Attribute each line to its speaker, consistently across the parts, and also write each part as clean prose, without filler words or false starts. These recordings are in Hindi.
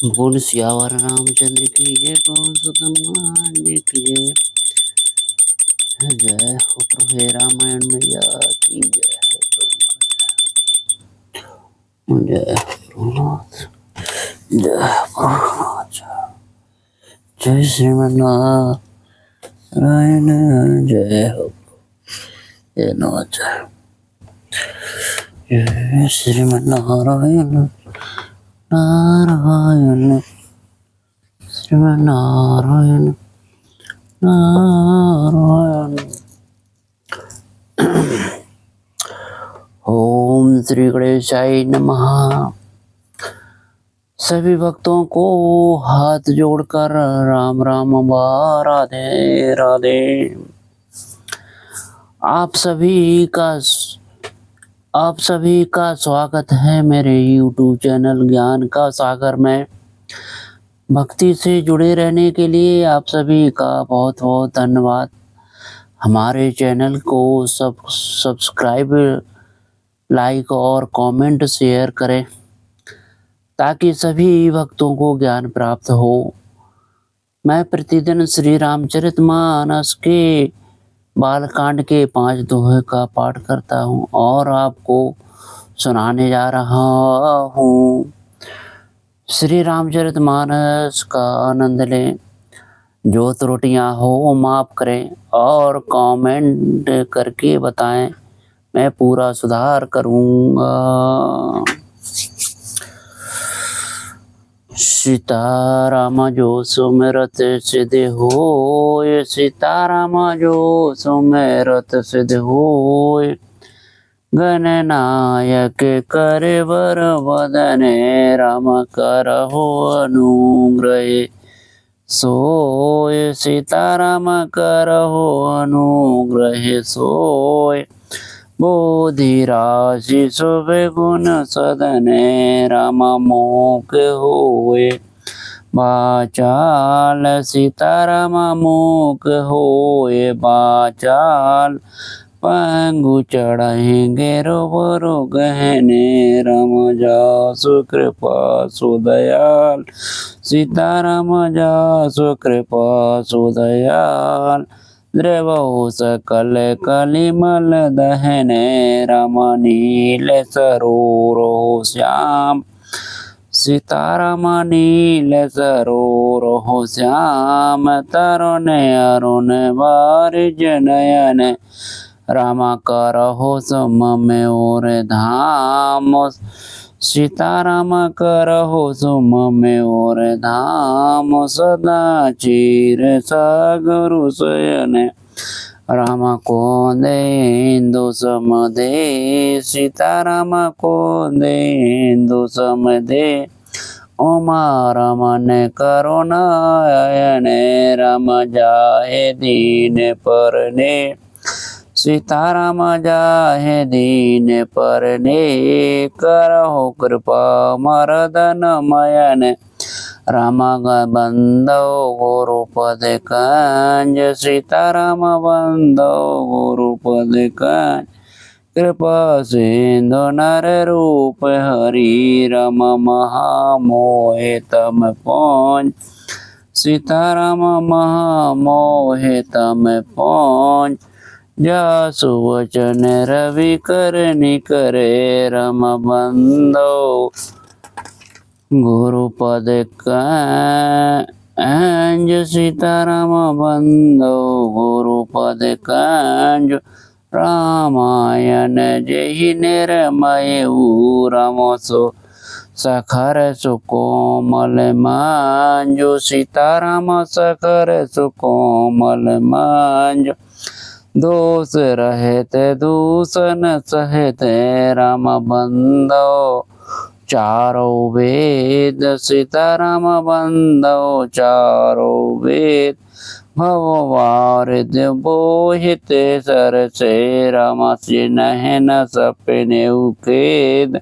Speaker 1: बोल सियावर रामचंद्र की जय, पवन सुत हनुमान जी की जय। जय हो प्रभु हे रामायण मैया की जय है प्रभुनाथ। जय प्रभुनाथ, जय प्रभुनाथ, जय श्रीमन्नारायण, जय हो हे नाथ, जय श्रीमन्नारायण नारायण, श्रीमन्नारायण नारायण। ओम श्री गणेशाय नमः। सभी भक्तों को हाथ जोड़कर राम राम व राधे राधे। आप सभी का स्वागत है मेरे YouTube चैनल ज्ञान का सागर में। भक्ति से जुड़े रहने के लिए आप सभी का बहुत बहुत धन्यवाद। हमारे चैनल को सब्सक्राइब, लाइक और कमेंट शेयर करें ताकि सभी भक्तों को ज्ञान प्राप्त हो। मैं प्रतिदिन श्री रामचरितमानस के बालकांड के 5 दोहे का पाठ करता हूँ और आपको सुनाने जा रहा हूँ। श्री रामचरितमानस का आनंद लें। जो त्रुटियां हो माफ करें और कमेंट करके बताएं, मैं पूरा सुधार करूँगा। सीताराम जो सुमिरत सिद्ध होय, सीताराम जो सुमिरत सिद्ध होय। गणनायक करे वर वदने, राम करहु अनुग्रह सोय। सीताराम करहु अनुग्रह सोय। बोधि राशि शुभ गुण सदने, राम मोक होय बाचाल। सीताराम मोक होय बाचाल। पंगु चढ़ेंगे रोबरो गहने, राम जासु कृपा सुदयाल। सीताराम जासु कृपा सुदयाल। द्रवहु सकल कलिमल दहने, राम नील सरोरहु श्याम। सीताराम नील सरोरहु श्याम। तरुण अरुण बारिज नयन, राम करहु सुमम्योर धाम। सीताराम करहु सुमम्योर धाम। सदा चीर सागरु शयन, राम को देन्दु समदे। सीताराम को देन्दु समदे। उमा रमन करुणायन, राम जाहे दीन परने। सीताराम जाहे दीन परने, करहु कृपा मर्दन मयन। राम बंदो गुरुपद कंज। सीताराम बंदो गुरुपद कंज। कृपा सिंधु नर रूप हरि, राम महामोहि तम पहुँच। सीताराम महामोहि तम पहुँच। जासु वचन रवि करनि करे, राम बंदो गुरुपद कंज। सीताराम बंदो गुरुपद कंज। रामायण जहि निर्मय राम सो सखर सुकोमल मांजो। सीताराम सखर सुकोमल मांजो। दोष रहते दूषण सहते, राम बंदो चारो वेद। सीताराम बंदो चारो वेद। भववारिध बोहित सरसे, राम जिनहि न सपनेहु खेद।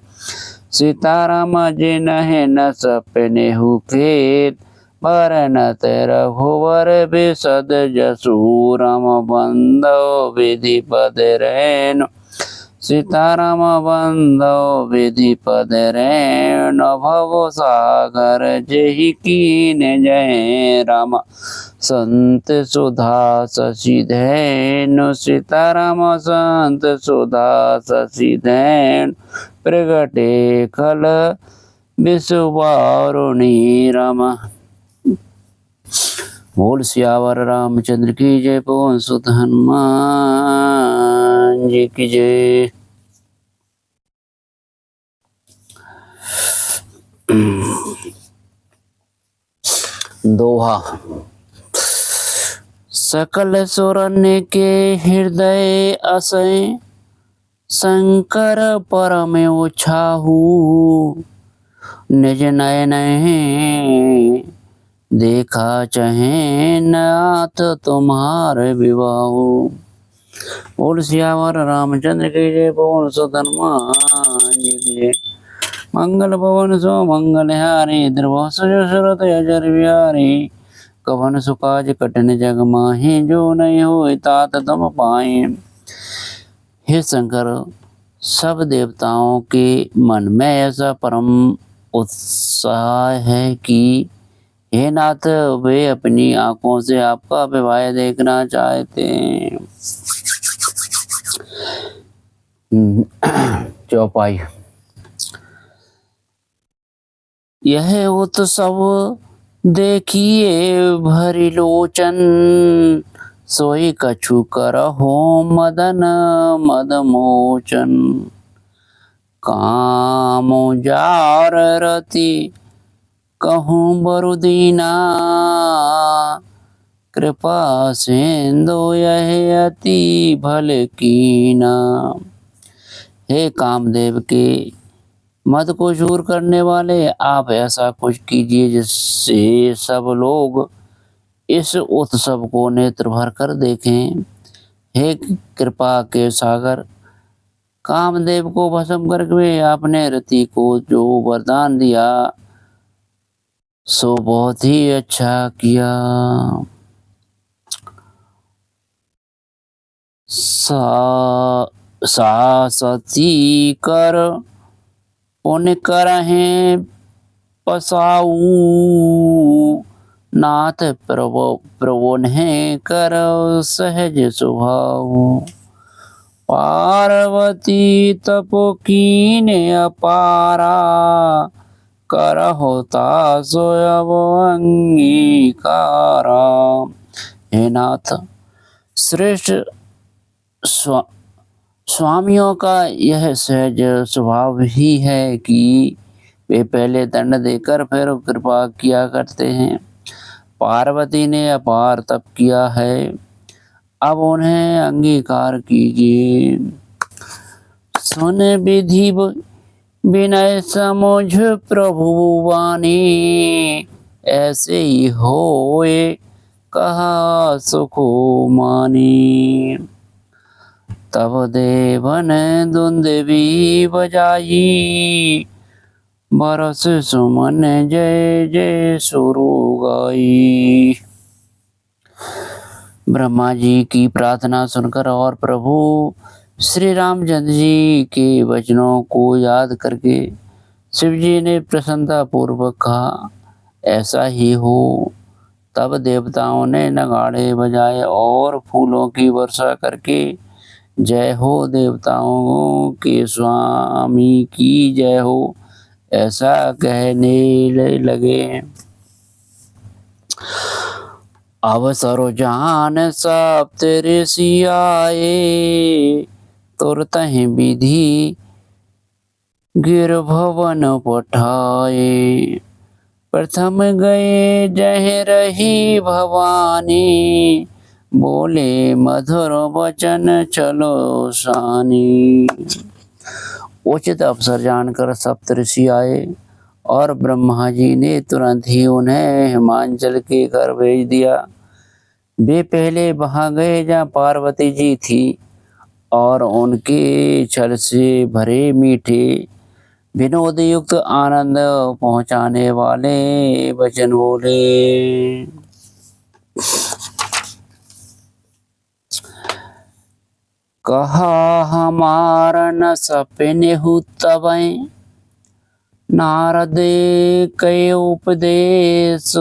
Speaker 1: सीताराम जिनहि न सपनेहु खेद। बरनत रघुवर बिसद जसु, राम बंदो विधि पद रैनु। सीताराम बंधो विधिपद रेण भव सागर जेहि कीन जय राम संत सुधा शशि धैनु सीताराम संत सुधा शशि धैनु प्रगटे खल विश्ववारुणी राम। बोल सियावर रामचंद्र की जय, पवन सुत हनुमान जी की जय। दोहा। सकल सुरन के हृदय असै शंकर परम उछाहू निज नयन देखा चाहे नाथ तुम्हारे विवाहु। बोल सियावर रामचंद्र की जय, पवन सुत हनुमान जी की जय। मंगल पवन सो मंगल हारी द्रव सुरत अजर बिहारी कवन सुकाज कटन जग माहि जो नहीं हो तात तुम पाए। हे शंकर, सब देवताओं के मन में ऐसा परम उत्साह है कि हे नाथ, वे अपनी आंखों से आपका विवाह देखना चाहते हैं। चौपाई। यह उत्सव देखिए भरी लोचन सोई कछु करहो मदन मद मोचन। काम जार रति कहूँ बरुदीना कृपा सिंधु यह अति भल कीना। हे कामदेव के मद को दूर करने वाले, आप ऐसा कुछ कीजिए जिससे सब लोग इस उत्सव को नेत्र भर कर देखें। हे कृपा के सागर, कामदेव को भस्म करके आपने रति को जो वरदान दिया सो बहुत ही अच्छा किया। सती कर पुण्य करहें पसाऊ नाथ प्रभुन्हें कर सहज स्वभाव। पार्वती तपो कीने अपारा करहो तासो अब अंगीकारा। हे नाथ, श्रेष्ठ स्वामियों का यह सहज स्वभाव ही है कि वे पहले दंड देकर फिर कृपा किया करते हैं। पार्वती ने अपार तप किया है, अब उन्हें अंगीकार कीजिए। सुन विधि विनय समझ प्रभु वाणी ऐसे ही होए कहा सुखो मानी। तब देवन दुंदुभी बजाई बरस सुमन जय जय सुरु गाई। ब्रह्मा जी की प्रार्थना सुनकर और प्रभु श्री रामचंद्र जी के वचनों को याद करके शिव जी ने प्रसन्नता पूर्वक कहा, ऐसा ही हो। तब देवताओं ने नगाड़े बजाए और फूलों की वर्षा करके जय हो देवताओं के स्वामी की जय हो ऐसा कहने लगे। अवसर जान सब ऋषि आए तुरत ही विधि गिर भवन पठाए। प्रथम गए जह रही भवानी बोले मधुर वचन चलो सानी। उचित अवसर जानकर सप्तऋषि आए और ब्रह्मा जी ने तुरंत ही उन्हें हिमांचल के घर भेज दिया। वे पहले वहां गए जहाँ पार्वती जी थी और उनके छल से भरे मीठे विनोद युक्त आनंद पहुंचाने वाले वचन बोले। कहा हमारा न सपने हु तबै, नारद के उपदेश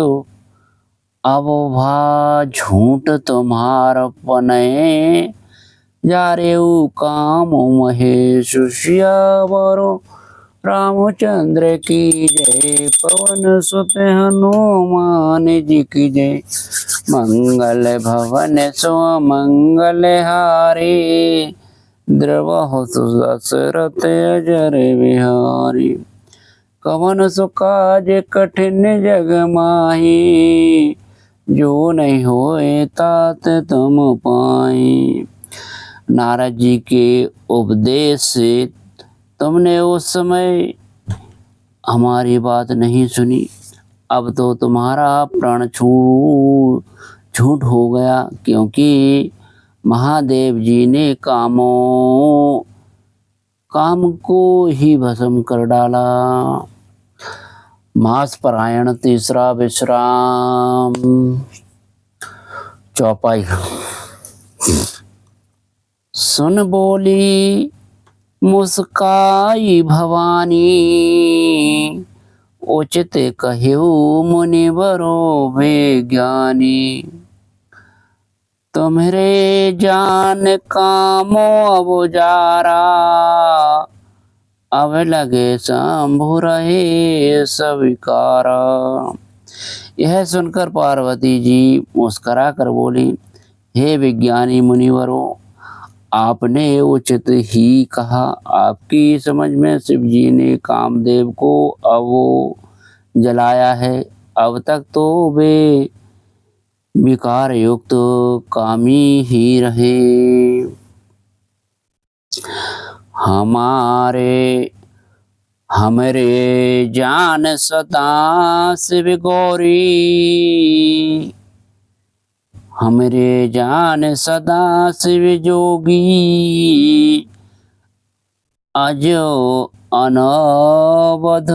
Speaker 1: अब भा झूठ तुम्हार पनै, जा रे काम महेश सियावरो रामचंद्र की जय, पवन सुत हनुमान जी की जय। मंगल भवन सुमंगल हारी, द्रवहु दशरथ अजर बिहारी। कवन सो काज कठिन जग माही, जो नहीं होए तात तुम पाई। नारद जी के उपदेश से तुमने उस समय हमारी बात नहीं सुनी, अब तो तुम्हारा प्राण झूठ हो गया, क्योंकि महादेव जी ने काम को ही भस्म कर डाला। मास परायण तीसरा विश्राम। चौपाई। सुन बोली मुस्काई भवानी, उचित कहियो मुनिवरो विज्ञानी। तुम्हरे जान कामो अब जारा, अब लगे शंभु रहे स्वीकारा। यह सुनकर पार्वती जी मुस्करा कर बोली, हे विज्ञानी मुनिवरों, आपने उचित ही कहा। आपकी समझ में शिव जी ने कामदेव को अब जलाया है। अब तक तो वे विकार युक्त कामी ही रहे। हमरे जान सदा शिव गौरी, हमरे जान सदा शिव जोगी, अजो अनवध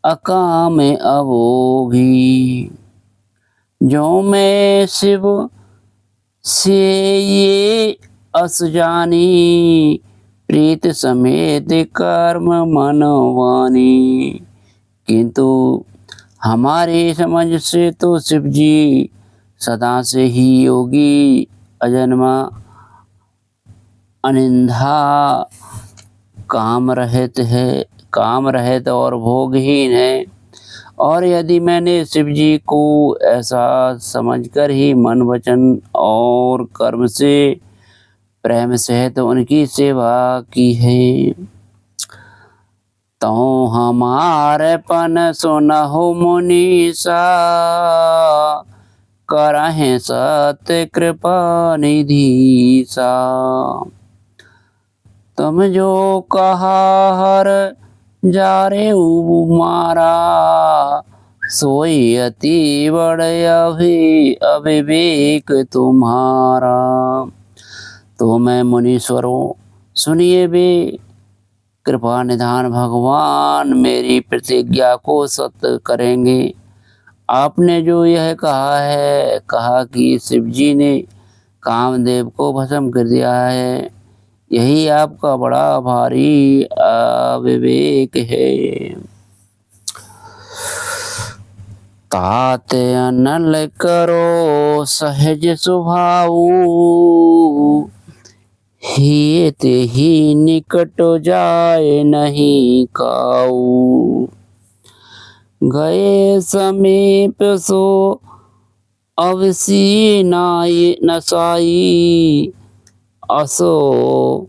Speaker 1: अकाम अवोगी। जो मैं शिव से ये अस जानी, प्रीत समेत कर्म मनवानी। किंतु हमारे समझ से तो शिव जी सदा से ही योगी, अजन्मा, अनिंधा, काम रहित और भोगहीन है। और यदि मैंने शिव जी को ऐसा समझकर ही मन वचन और कर्म से प्रेम सहित उनकी सेवा की है, तो हमारे पन सुनहु मुनीसा, करहे सत्य कृपा निधीसा। तुम जो कहा हर जारे मारा, सोई अति बड़ अविवेक तुम्हारा। तो मैं मुनीश्वरों सुनिए वे, कृपा निधान भगवान मेरी प्रतिज्ञा को सत्य करेंगे। आपने जो यह कहा कि शिव जी ने कामदेव को भस्म कर दिया है, यही आपका बड़ा भारी अविवेक है। तात अनल करो सहज स्वभाव, हित ही निकट जाए नहीं काऊ। गए समीप सो अवसी नसाई, असो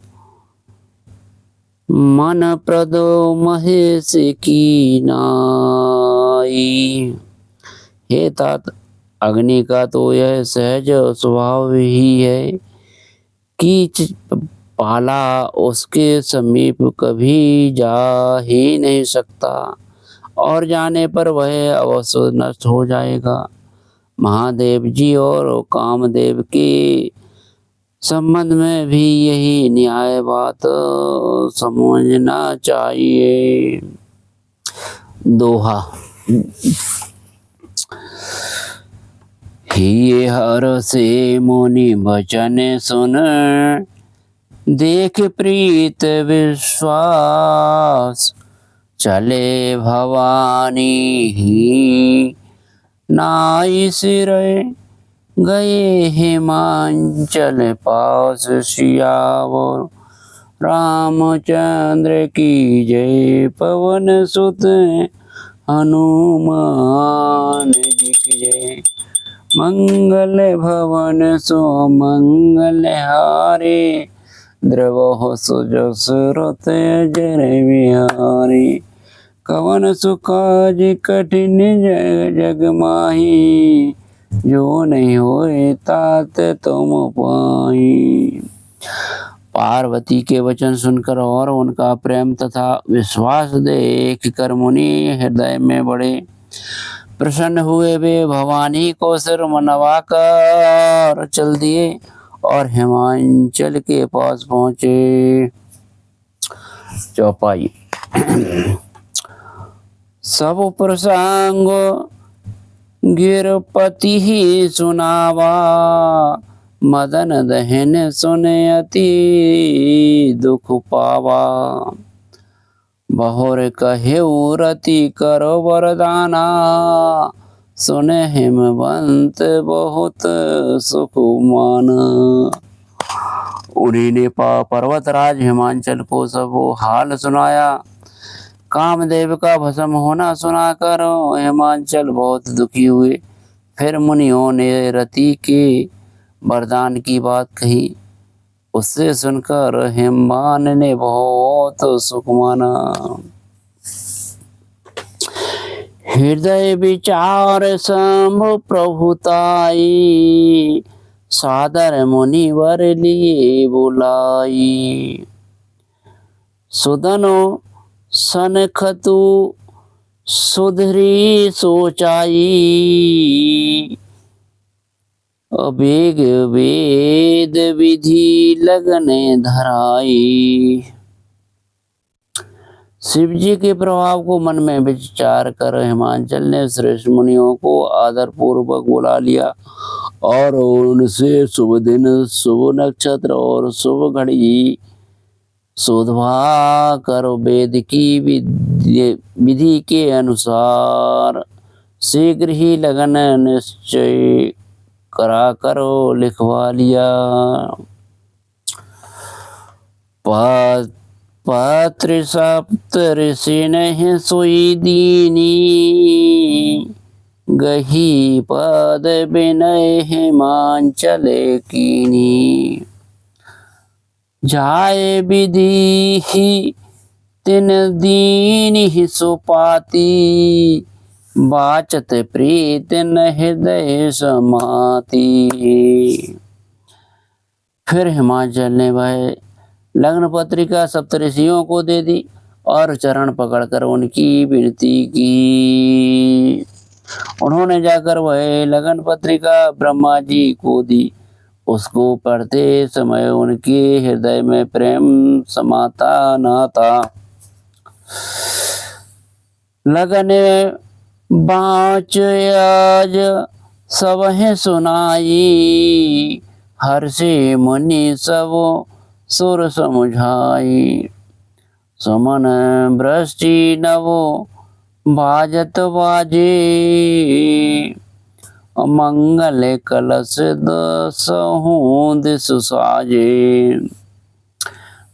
Speaker 1: मन प्रद महेश की नाई। हे तात, अग्नि का तो यह सहज स्वभाव ही है कि पाला उसके समीप कभी जा ही नहीं सकता, और जाने पर वह अवश्य नष्ट हो जाएगा। महादेव जी और कामदेव के संबंध में भी यही न्याय बात समझना चाहिए। दोहा। ही हर से मुनि वचन सुन, देख प्रीत विश्वास, चले भवानी ही। नाई सिर गए हिमांचल पास, सियावर रामचंद्र की जय। पवन सुत हनुमान जी की जय। मंगल भवन सो मंगल हारे, द्रवहु सुजसुरत अजर बिहारी। कवन सुकाज कठिन जग माही, जो नहीं होए तात तुम पाई। पार्वती के वचन सुनकर और उनका प्रेम तथा विश्वास देख कर मुनि हृदय में बड़े प्रसन्न हुए। वे भवानी को सिर मनवा कर चल दिए और हिमांचल के पास पहुंचे। चौपाई। सब प्रसंग गिरपति ही सुनावा, मदन दहन सुने अति दुख पावा। बहुर कहे रति करो वरदाना, सुने हिमवंत बहुत सुख माना। उन्हीं ने पर्वतराज हिमांचल को सब हाल सुनाया। कामदेव का भस्म होना सुनाकर हिमांचल बहुत दुखी हुए। फिर मुनियों ने रति के वरदान की बात कही। उससे सुनकर हिमवान ने बहुत सुख माना। हृदय विचार शंभु प्रभुताई, सादर मुनिवर लिए बुलाई। सुदनो सनखतु सुधरी सोचाई, अवेग वेद विधि लगने धराई। शिव जी के प्रभाव को मन में विचार कर हिमांचल ने श्रेष्ठ मुनियों को आदर पूर्वक बुला लिया और उनसे शुभ दिन, शुभ नक्षत्र और शुभ घड़ी शोधवा कर वेद की विधि के अनुसार शीघ्र ही लगन निश्चय करा करो लिखवा लिया। पत्र सप्त ऋषि नहीं सोई दीनी, गही पद विनय हिमांचल कीनी। जाए विधि ही तिन दीन ही सुपाती, बाचत प्रीत न हृदय समाती। फिर हिमांचल ने वह लग्न पत्रिका सप्तऋषियों को दे दी और चरण पकड़कर उनकी विनती की। उन्होंने जाकर वह लगन पत्रिका ब्रह्मा जी को दी। उसको पढ़ते समय उनके हृदय में प्रेम समाता न था। लगन बाँच आज सबहे सुनाई, हर्षे मुनि सब सुर समुझाई। सुमन वृष्टि नवो बाजत बाजे, मंगल कलश दसहूँ दिस साजे।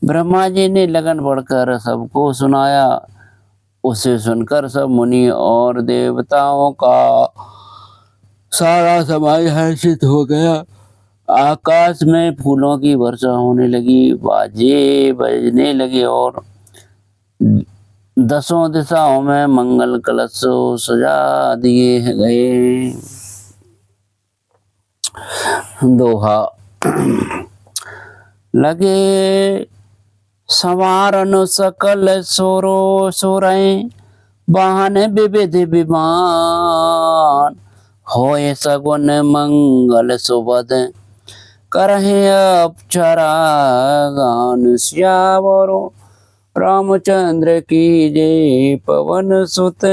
Speaker 1: ब्रह्मा जी ने लगन बढ़कर सबको सुनाया। उसे सुनकर सब मुनि और देवताओं का सारा समाज हर्षित हो गया। आकाश में फूलों की वर्षा होने लगी, बाजे बजने लगे और दसों दिशाओं में मंगल कलश सजा दिए गए। दोहा। लगे संवारन सकल सोरो सोरें, वाहन विविध विमान। होए सगुन मंगल सुबद, करहे अप्सरा गान। सियावरो रामचंद्र की जय, पवन सुत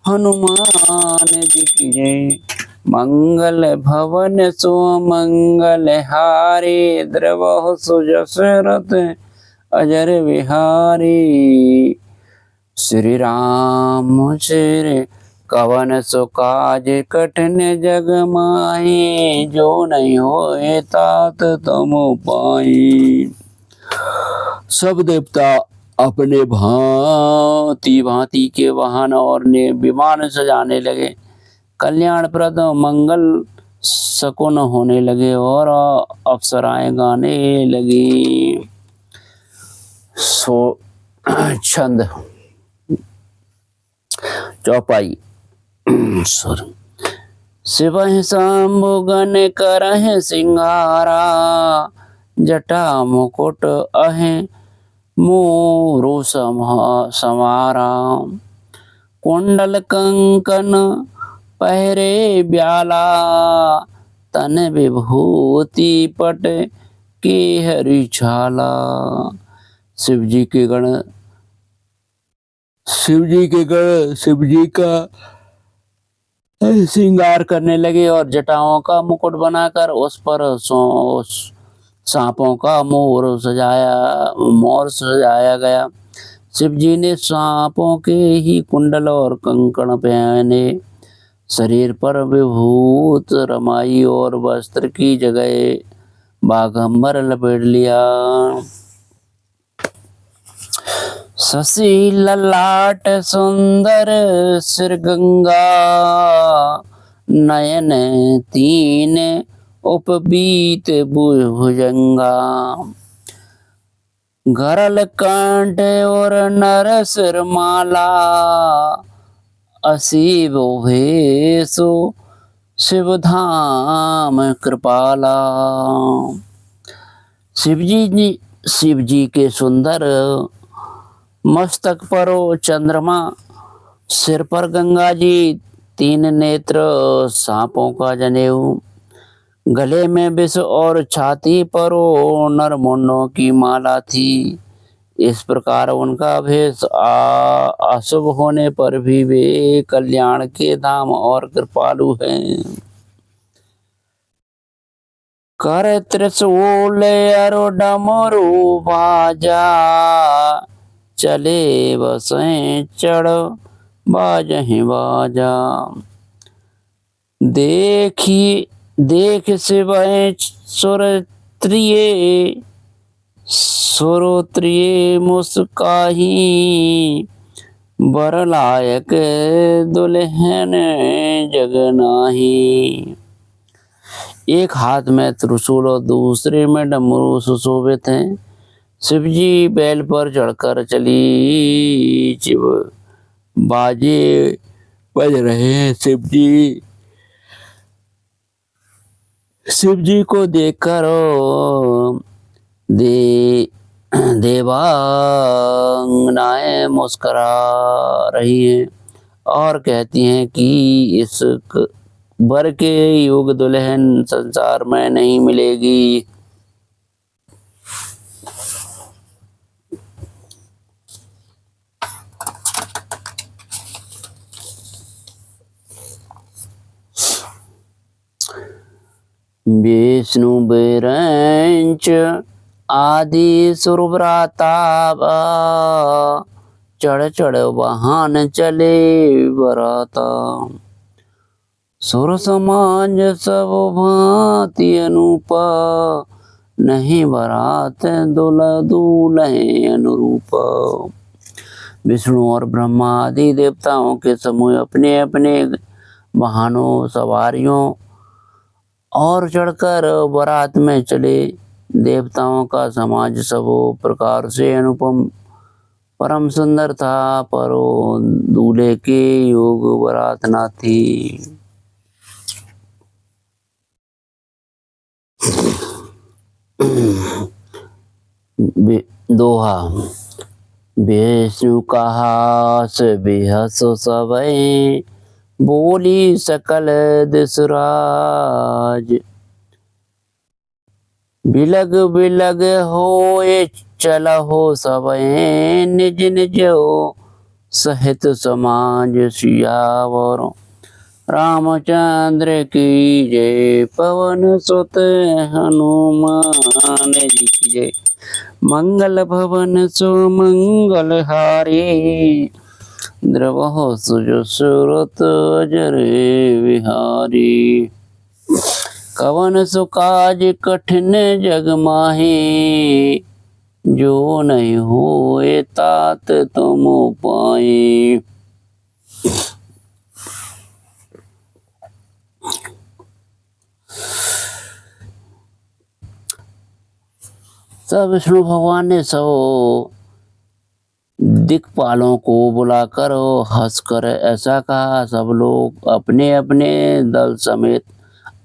Speaker 1: हनुमान जी की जय। मंगल भवन सुमंगल हारे, द्रवहु सुजसरथ अजर विहारी। श्री राम श्री कवन सो काज कठिन जग माही, जो नहीं होए तात तुम पाई। सब देवता अपने भांति भांति के वाहन और विमान सजाने लगे, कल्याणप्रद मंगल शकुन होने लगे और अप्सराएं गाने लगी। छंद चौपाई। शिवहि शंभु गण करहि सिंगारा, जटा मुकुट अहे मोरु समारा। कुंडल कंकन पहरे ब्याला, तन विभूति पट के हरि छाला। शिव जी का श्रृंगार करने लगे और जटाओं का मुकुट बनाकर उस पर सांपों का मोर सजाया गया। शिव जी ने सांपों के ही कुंडल और कंकण पहने, शरीर पर विभूत रमाई और वस्त्र की जगह बाघंबर लपेट लिया। शशि ललाट सुंदर सिर गंगा, नयन तीन उपबीत भुजंगा। गरल कंठ और नर सिर माला, असीब भेषु शिव धाम कृपाला। शिव जी के सुंदर मस्तक पर चंद्रमा, सिर पर गंगा जी, तीन नेत्र सांपों का जनेऊ, गले में विष और छाती पर नरमुंडों की माला थी। इस प्रकार उनका भेष अशुभ होने पर भी वे कल्याण के धाम और कृपालु हैं। कर त्रिशूल अरो डमरू बाजा, चले बसें चढ़ बाजहि बाजा। देख शिवै सुरोत्रिय मुस्काही, बर लायक दुल्हन जग नाही। एक हाथ में त्रिशूल और दूसरे में डमरू सुशोभित हैं। शिव जी बैल पर चढ़कर चली, बाजे बज रहे हैं। शिव जी को देखकर देवांगनाएं मुस्कुरा रही हैं और कहती हैं कि इस वर के योग्य दुल्हन संसार में नहीं मिलेगी। विष्णु बिरंच आदि सुरव्राता, चढ़ वाहन चले बराता। सुर समाज सब भांति अनूपा, नहीं बरात दूल्हे अनुरूप। विष्णु और ब्रह्मा आदि देवताओं के समूह अपने अपने वाहनों, सवारियों और चढ़कर बारात में चले। देवताओं का समाज सब प्रकार से अनुपम परम सुंदर था, पर दूल्हे के योग बारात ना थी। दोहा। विष्णु कहा से बेहस सबे, बोली सकल दिसराज। बिलग बिलग होए चलहो सबे, निज निज सहित समाज सियावर। रामचंद्र की जय। पवन सुत हनुमान जी की जय। मंगल भवन सुमंगल हारी। द्रवहु सुरत अजर विहारी। कवन सु काज कठिन जग माही। जो नहीं होए तात तुम पाए। तब विष्णु भगवान ने सब दिक्पालों को बुलाकर हंसकर ऐसा कहा, सब लोग अपने अपने दल समेत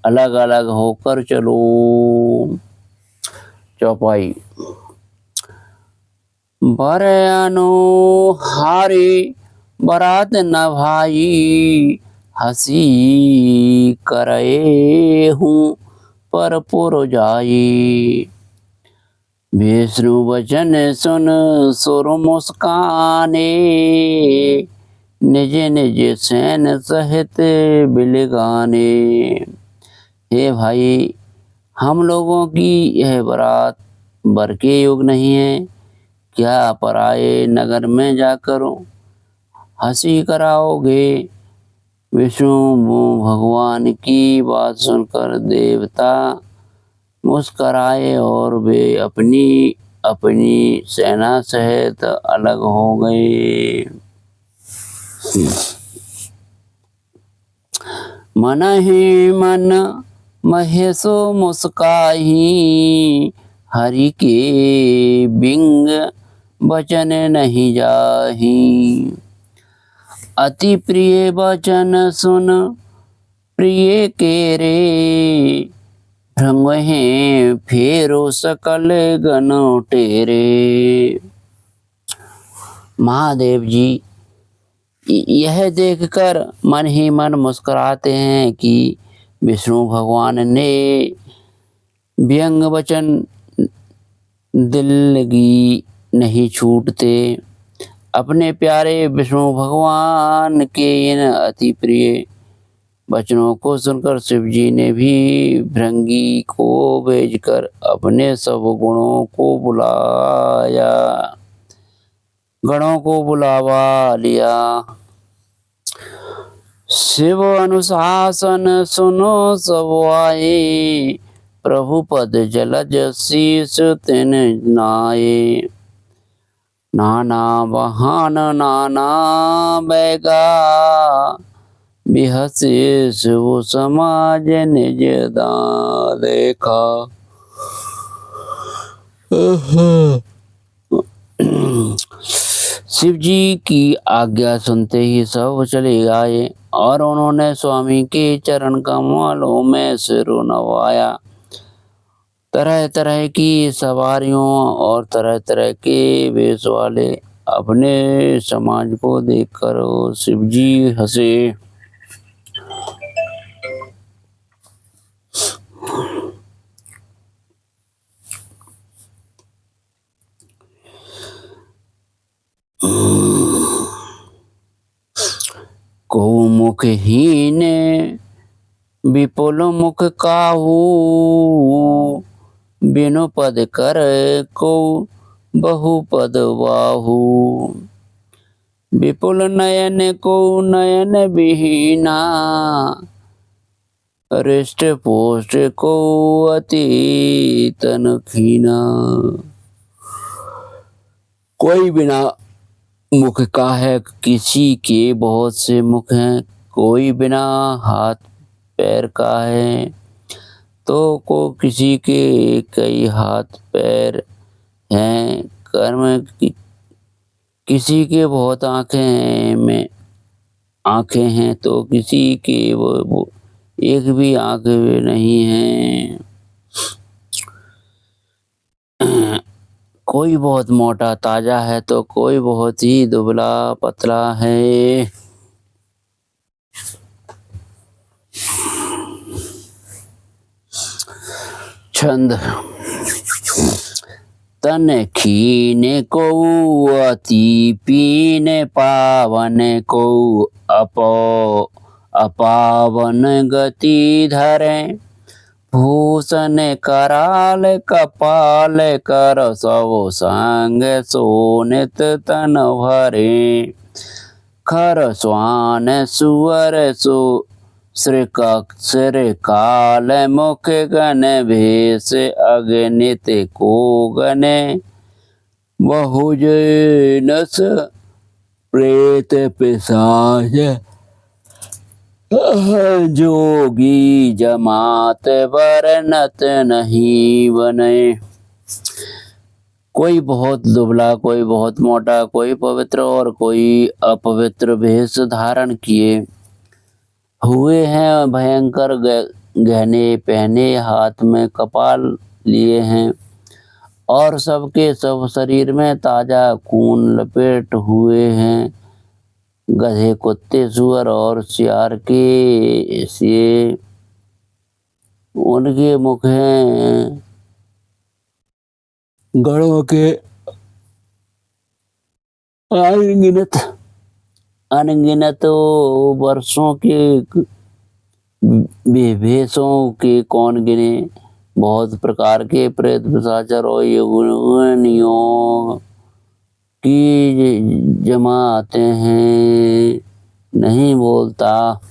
Speaker 1: अलग अलग होकर चलो। चौपाई। बरयानो हारी बरात न भाई। हंसी करे हूँ पर पुर जाई। विष्णु वचन सुन सुर मुस्काने। निज निज सैन सहित बिलगाने। हे भाई, हम लोगों की यह बारात बर के योग नहीं है। क्या पराये नगर में जाकर हंसी कराओगे। विष्णु भगवान की बात सुनकर देवता मुस्कराए और वे अपनी अपनी सेना सहित अलग हो गए। मन ही मन महेशो मुस्काही। हरि के बिंग वचन नहीं जाही। अति प्रिय वचन सुन प्रिय के रे। भृंग हैं फेरो सकल गण टेरे। महादेव जी यह देखकर मन ही मन मुस्कुराते हैं कि विष्णु भगवान ने व्यंग वचन दिल लगी नहीं छूटते। अपने प्यारे विष्णु भगवान के इन अति प्रिय वचनों को सुनकर शिव जी ने भी भृंगी को भेजकर अपने सब गणों को बुलावा लिया। शिव अनुशासन सुनो सब आए। प्रभु पद जलज शीस तिन नाये। नाना बहान नाना बैगा। बिहसे शिव समाज निज देखा। शिव जी की आज्ञा सुनते ही सब चले आए और उन्होंने स्वामी के चरण कमलों में सिर नवाया। तरह तरह की सवारियों और तरह तरह के वेश वाले अपने समाज को देखकर शिव जी हंसे। को मुखहीन विपुल मुख काहू। बिनु पद कर को बहुपद बाहू। विपुल नयन को नयन विहीना। हृष्ट पुष्ट को अति तन खीना। कोई बिना मुख का है, किसी के बहुत से मुख हैं। कोई बिना हाथ पैर का है तो किसी के कई हाथ पैर हैं। कर्म किसी के बहुत आंखें हैं तो किसी के वो एक भी आंख नहीं है। कोई बहुत मोटा ताजा है तो कोई बहुत ही दुबला पतला है। छंद। तन खीने को अति पीने पावन को अपावन गति धरे, भूषण कराल कपाल कर, सब संग सोनित तन भरे। खर स्वान सुअर सु श्री काल मुख गण भेष, अगणित को गणे बहुजनस प्रेत पिशाच, जोगी जमात वर्णत नहीं बने। कोई बहुत दुबला, कोई बहुत मोटा, कोई पवित्र और कोई अपवित्र भेष धारण किए हुए हैं, भयंकर गहने पहने, हाथ में कपाल लिए हैं, और सबके सब शरीर में ताजा खून लपेट हुए हैं। गधे, कुत्ते, सुअर और सियार के से उनके मुख हैं, गणों के अनगिनत वर्षों के भेषों के कौन गिने। बहुत प्रकार के प्रेत पिशाच और योनियों की जमा आते हैं, नहीं बोलता।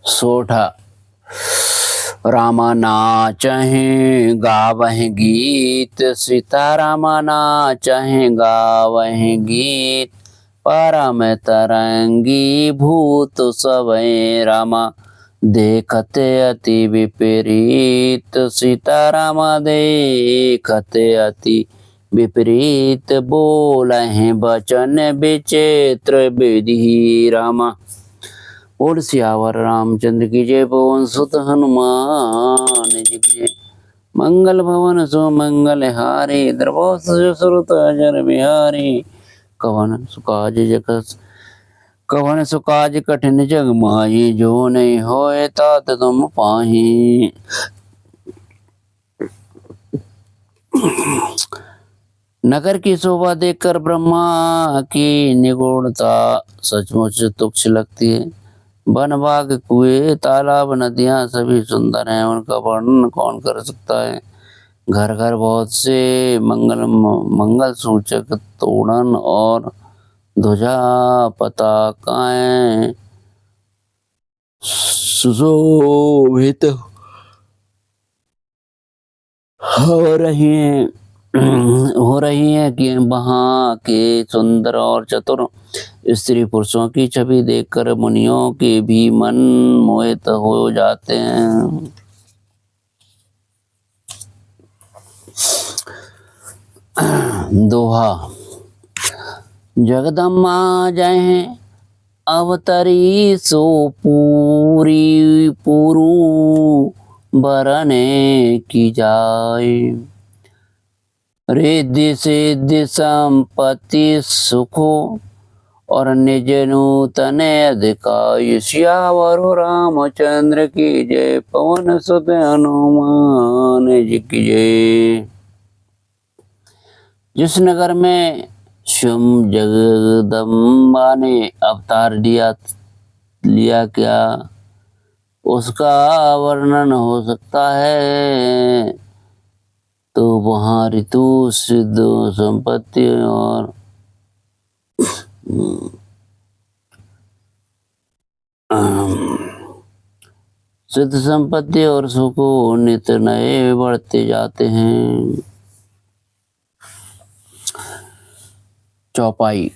Speaker 1: सोठा रामा नाचहि गावहि गीत, सीता रामा नाचहि गावहि गीत, परम तरंगी भूत सबे रामा देखते अति विपरीत। सीता रामा देखते अति विपरीत, बोलहि बचन विचित्र विधि रामा। और सियावर रामचंद्र की जय, पवन सुत हनुमान जी की जय। मंगल भवन सुमंगल हारी, द्रवो सुरत अजर बिहारी। कवन सुकाज कठिन जग माही, जो नहीं होए तात तुम पाही। नगर की शोभा देखकर ब्रह्मा की निगूढ़ता सचमुच तुच्छ लगती है। वन बाग कुएं तालाब नदियां सभी सुंदर हैं, उनका वर्णन कौन कर सकता है। घर घर बहुत से मंगल सूचक तोरण और ध्वजा पताकाएं सुशोभित हो रही हैं कि वहाँ के सुंदर और चतुर स्त्री पुरुषों की छवि देखकर मुनियों के भी मन मोहित हो जाते हैं। दोहा जगदम्मा जय अवतरी सो पूरी पुरु बरने की जाय, रिद्धि सिद्धि संपत्ति सुखो और निज नूतन अधिकाय। सियावर रामचंद्र की जय, पवन सुत हनुमान जी की जय। जिस नगर में स्वयं जगदम्बा ने अवतार लिया क्या उसका वर्णन हो सकता है। तो वहाँ ऋतु सिद्ध संपत्ति और सिद्ध संपत्ति और सुखों नित नए बढ़ते जाते हैं। चौपाई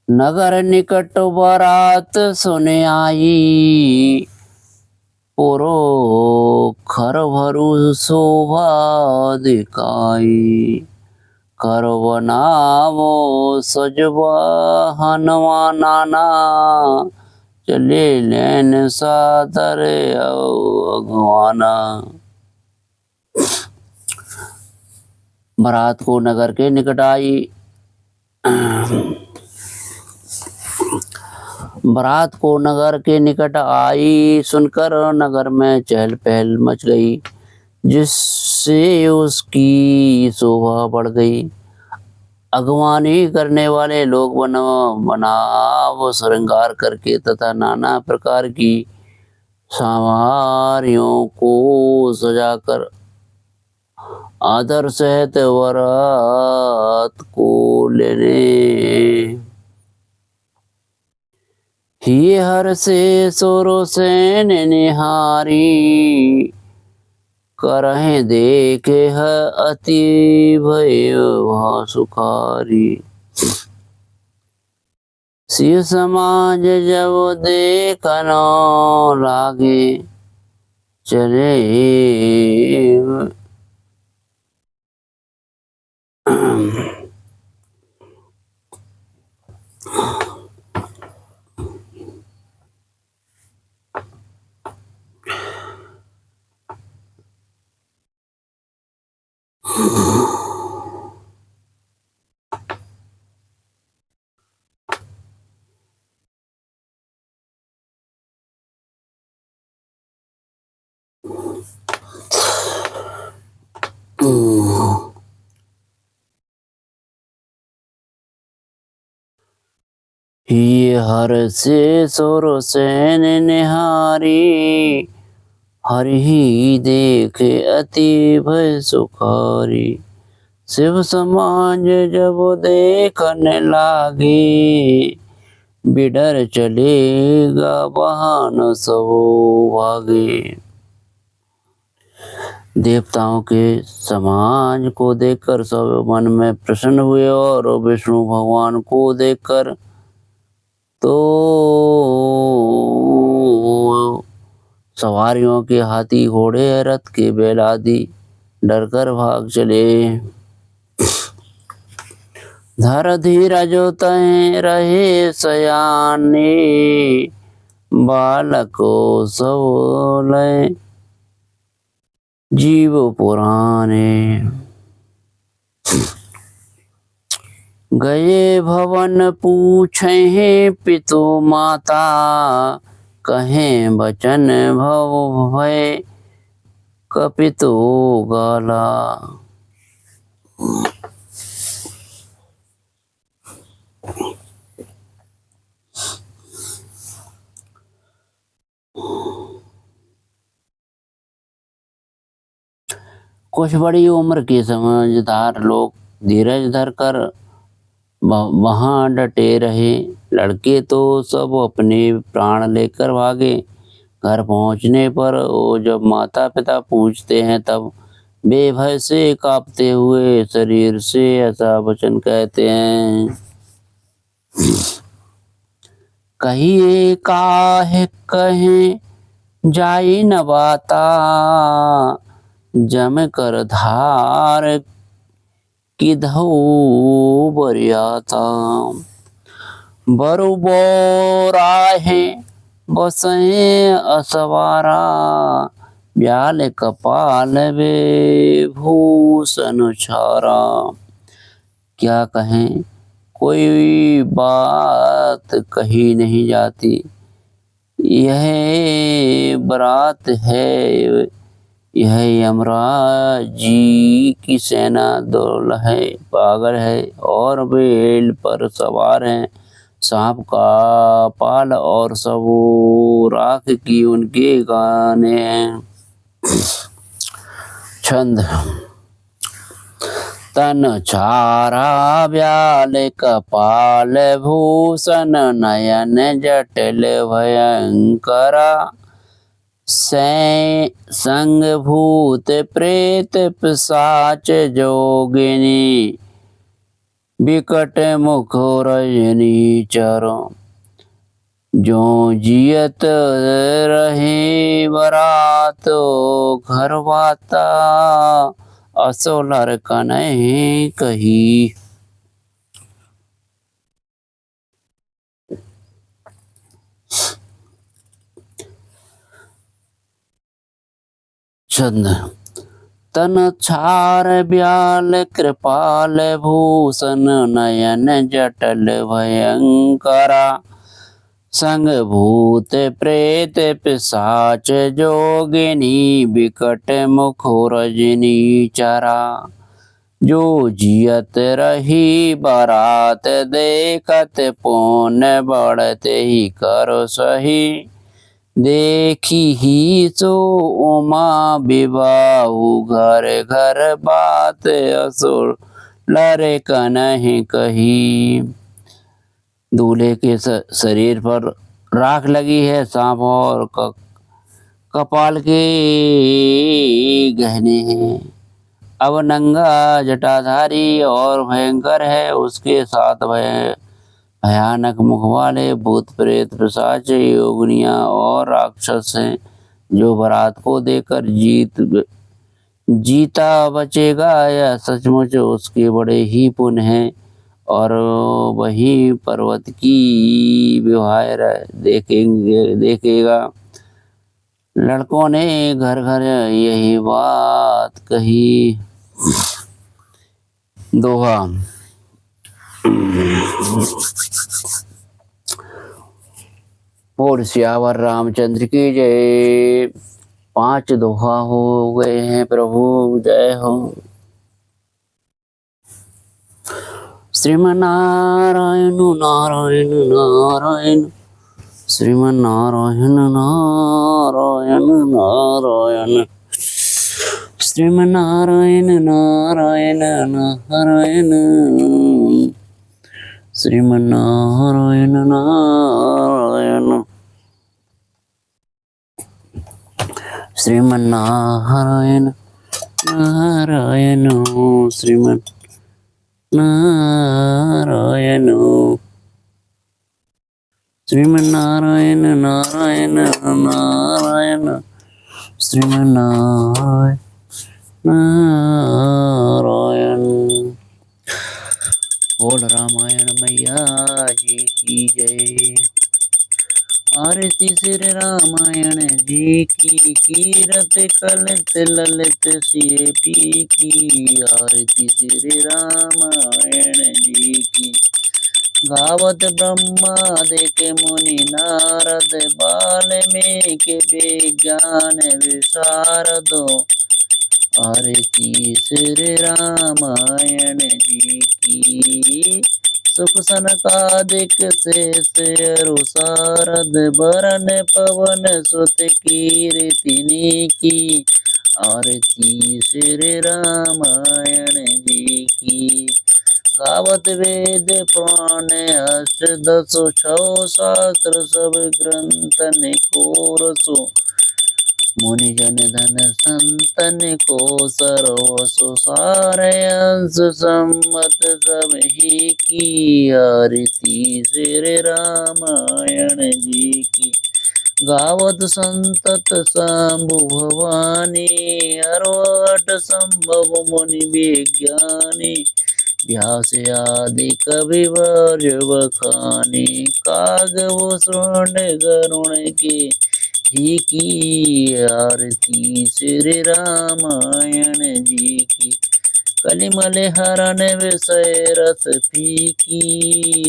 Speaker 1: नगर निकट बारात सुने आई, पुरो खर भरु शोभा दिखाई। कर बनावो सजवा हनुमा नाना, चले लेन सादर अगवाना। बारात को नगर के निकट आई। बारात को नगर के निकट आई सुनकर नगर में चहल पहल मच गई, जिससे उसकी शोभा बढ़ गई। अगवानी करने वाले लोग बनाव श्रृंगार करके तथा नाना प्रकार की सवारियों को सजाकर आदर सहित वरात को लेने ही हर से सोरो से निहारी करहे देखे है अति भय सुखारी। सिंह समाज जब देखनो लागे चले ही हर से सोर सैन निहारी हरि ही देखे अति भय सुखारी। शिव समाज जब देखने लागे बिडर चलेगा बहान सब भागे। देवताओं के समाज को देखकर सब मन में प्रसन्न हुए और विष्णु भगवान को देखकर तो सवारियों के हाथी घोड़े रथ के बैल आदि डरकर भाग चले। धर धीरज तय रहे सयाने बालको सब लय जीव पुराने। गए भवन पूछे पितु माता कहें बचन भव भय कपितो गाला। कुछ बड़ी उम्र के समझदार लोग धीरज धरकर वहां डटे रहे। लड़के तो सब अपने प्राण लेकर भागे। घर पहुंचने पर वो जब माता पिता पूछते हैं तब बेभय से कांपते हुए शरीर से ऐसा वचन कहते हैं। कहिए काहे कहें जाई न बाता जम कर धार किधौ बरियाता। बरु बोराहे बसए असवारा ब्याल कपाल भूषण छारा। क्या कहें कोई बात कही नहीं जाती। यह बारात है यह यमराज जी की सेना दौड़ है पागल है और बैल पर सवार हैं। सांप का पाल और सब राख की उनके गाने हैं। छंद तन छारा ब्याल कपाल भूषण नयन जटिल भयंकरा। संग भूत प्रेत पिशाच जोगिनी विकट मुख रजनी चरो। जो जियत रहे बरात घरवाता असोलर कन्है कही। छंद तन छार ब्याल कृपाल भूषण नयन जटल भयंकरा। संग भूत प्रेत पिशाच जोगिनी विकट मुख रजनी चरा। जो जियत रही बारात देखत पुण्य बढ़ते ही करो सही। देखी ही सो उमा विवाहु घर घर बात असुर लरे कनहि कही। दूल्हे के शरीर पर राख लगी है, सांप और कपाल के गहने हैं। अब नंगा जटाधारी और भयंकर है, उसके साथ भयानक मुख वाले भूत प्रेत पिशाच योगिनियां और राक्षस हैं। जो बारात को देकर जीता बचेगा, यह सचमुच उसके बड़े ही पुण्य हैं। और वही पर्वत की विवाह देखेगा। लड़कों ने घर घर यही बात कही। दोहा। बोल सियावर रामचंद्र की जय। 5 दोहा हो गए हैं प्रभु, जय हो। श्रीमन्नारायण नारायण नारायण, श्रीमन्नारायण नारायण नारायण, श्रीमन्नारायण नारायण नारायण, श्रीमन्नारायण नारायण, श्रीमन्नारायण नारायण, श्रीमन्नारायण, श्रीमन्नारायण नारायण नारायण, श्रीमन्नारायण नारायण। बोल रामायण मैया जी की जय। आरती श्री रामायण जी की, कीरत कलित ललित सिय पी की। आरती श्री रामायण जी की, गावत ब्रह्मादिक मुनि नारद, वाल्मीकि विज्ञान विशारदो। आरती श्री रामायण जी की, सुख सनकादिक शेष अरु सारद, बरन पवन सुत कीर्तिनि की। आरती श्री रामायण जी की, गावत वेद पुराण अष्टदश छौ शास्त्र, सब ग्रंथ निकोरसो। मुनि जन धन संतन को सर्वसु सारे, अंश सम्मत सब ही की। आरती श्री रामायण जी की, गावत संतत शंभु भवानी, 68 संभव मुनि विज्ञानी। व्यास आदि कवि वर बखानी, कागव स्वर्ण गरुण के ही की। आरती श्री रामायण जी की, कलिमल हरण विषय रस फीकी।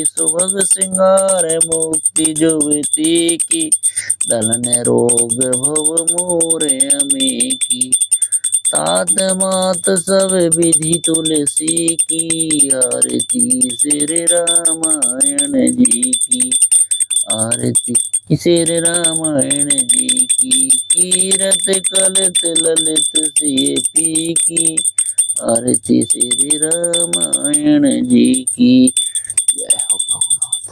Speaker 1: सुभग श्रृंगार मुक्ति जुवती की, दलन रोग भव मोर अमे की। तात मात सब विधि तुलसी की। आरती श्री रामायण जी की, आरती श्री रामायण जी की, कीरत कलित ललित सिय पी की। आरती श्री रामायण जी की, जय हो प्रभुनाथ।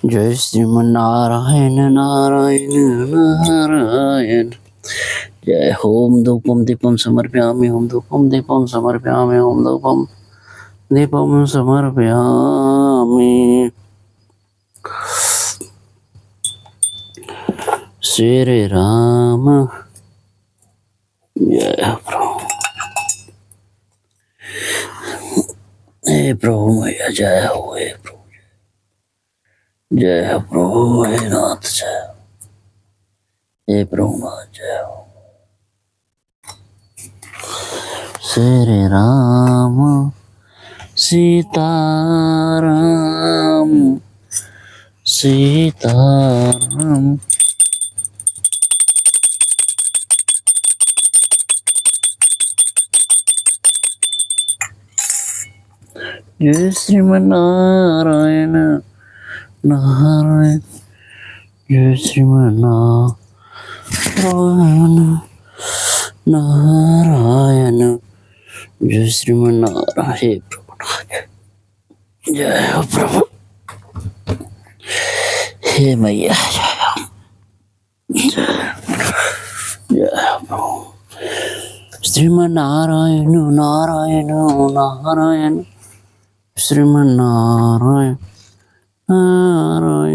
Speaker 1: जय श्रीमन्नारायण नारायण नारायण। जय होम धूपम दीपम समर्पयामि, होम धूपम दीपम समर्पयामि, होम धूपम दीपम समर्पयामि। श्री राम जय प्रभु। हे प्रभु मैया जय हो, हे प्रभु जय हो, प्रभु हे नाथ जय हो, हे प्रभु नाथ जय हो। श्री राम सीताराम सीताराम। जय श्रीमन्नारायण नारायण, जय श्रीमन्नारायण नारायण, जय श्रीमन्नारायण। हे प्रभुनाथ, जय हो प्रभु, हे मैया, जय हो प्रभु। श्रीमन्नारायण नारायण नारायण, श्रीमन्नारायण नारायण।